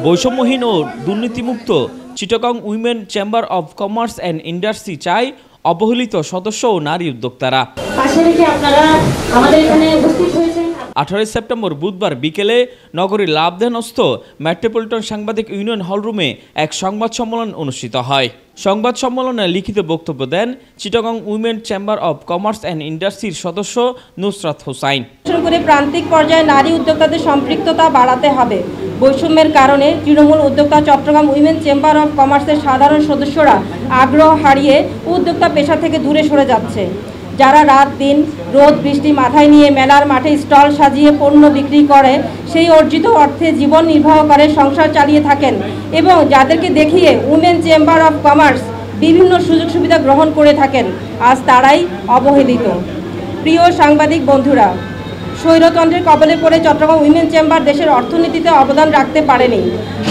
বৈষম্যহীন ও দুর্নীতিমুক্ত Chittagong women chamber of commerce and industry চায় অবহেলিত সদস্য ও নারী উদ্যোক্তারা। 18 সেপ্টেম্বর বুধবার বিকেলে নগরীর লাভদেনস্থ মেট্রোপলিটন সাংবাদিক ইউনিয়ন হলরুমে এক সংবাদ সম্মেলন অনুষ্ঠিত হয়। সংবাদ সম্মেলনে লিখিত বক্তব্য দেন Chittagong women chamber of commerce and ইন্ডাস্ট্রির সদস্য নুসরাত হোসাইন। প্রান্তিক পর্যায়ে নারী উদ্যোক্তাদের সম্পৃক্ততা বাড়াতে হবে। বৈষম্যের কারণে তৃণমূল উদ্যোক্তা চট্টগ্রাম উইমেন চেম্বার অব কমার্সের সাধারণ সদস্যরা আগ্রহ হারিয়ে উদ্যোক্তা পেশা থেকে দূরে সরে যাচ্ছে। যারা রাত দিন রোদ বৃষ্টি মাথায় নিয়ে মেলার মাঠে স্টল সাজিয়ে পণ্য বিক্রি করে সেই অর্জিত অর্থে জীবন নির্বাহ করে সংসার চালিয়ে থাকেন এবং যাদেরকে দেখিয়ে উইমেন চেম্বার অব কমার্স বিভিন্ন সুযোগ সুবিধা গ্রহণ করে থাকেন, আজ তারাই অবহেলিত। প্রিয় সাংবাদিক বন্ধুরা, স্বৈরতন্ত্রের কবলে পড়ে চট্টগ্রাম উইমেন চেম্বার দেশের অর্থনীতিতে অবদান রাখতে পারেনি।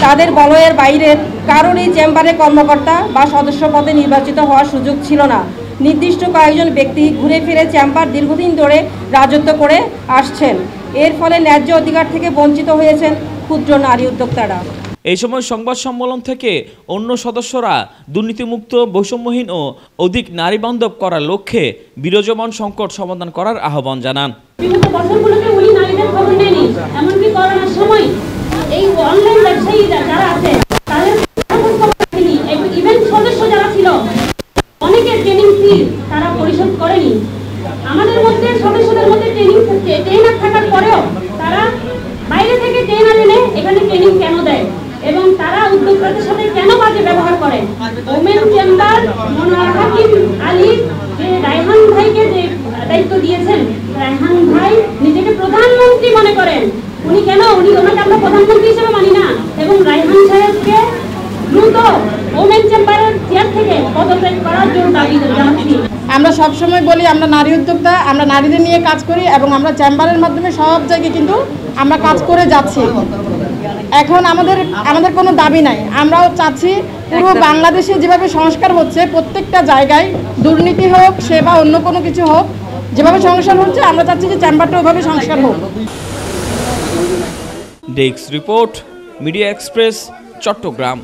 তাদের বলয়ের বাইরের কারোর এই চেম্বারে কর্মকর্তা বা সদস্য পদে নির্বাচিত হওয়ার সুযোগ ছিল না। নির্দিষ্ট কয়েকজন ব্যক্তি ঘুরে ফিরে চেম্বার দীর্ঘদিন ধরে রাজত্ব করে আসছেন। এর ফলে ন্যায্য অধিকার থেকে বঞ্চিত হয়েছেন ক্ষুদ্র নারী উদ্যোক্তারা। এই সময় সংবাদ সম্মেলন থেকে অন্য সদস্যরা দুর্নীতিমুক্ত, বৈষম্যহীন ও অধিক নারী বান্ধব করার লক্ষ্যে বিরাজমান সংকট সমাধান করার আহ্বান জানান। বিগত বছরগুলোতে উনি নারীদের খবর নেয়নি, এমনকি করোনার সময় এই অনলাইন ব্যবসায়ীরা যারা আছে তাদের ইভেন্ট সদস্য যারা ছিল অনেকের ট্রেনিং ফি তারা পরিশোধ করেনি। আমাদের মধ্যে সদস্যদের মধ্যে ট্রেনার থাকার পরেও তারা বাইরে থেকে ট্রেনার এনে এখানে ট্রেনিং কেন দেয় এবং তারা উদ্যোক্তাদের সাথে কেন বাজে ব্যবহার করে। ওমেন চেম্বার হাকিম আলী যে রায়হান ভাইকে যে দায়িত্ব দিয়েছেন, রায়হান ভাই নিজেকে প্রধানমন্ত্রী মনে করেন। ওনাকে আমরা প্রধানমন্ত্রী হিসেবে মানি না এবং রায়হান সাহেবকে দ্রুত ওমেন চেম্বারের চেয়ার থেকে পদত্যাগ করার জন্য দাবি জানাচ্ছি। আমরা সবসময় বলি আমরা নারী উদ্যোক্তা, আমরা নারীদের নিয়ে কাজ করি এবং আমরা চেম্বারের মাধ্যমে সব জায়গায় কিন্তু আমরা কাজ করে যাচ্ছি। এখন আমাদের কোনো দাবি নাই। আমরাও চাচ্ছি পুরো বাংলাদেশে যেভাবে সংস্কার হচ্ছে প্রত্যেকটা জায়গায় দুর্নীতি হোক, সেবা অন্য কোনো কিছু হোক, যেভাবে সংস্কার হচ্ছে আমরা চাচ্ছি যে চেম্বারটা ওইভাবে সংস্কার হোক। Desk report, media express, Chittagong.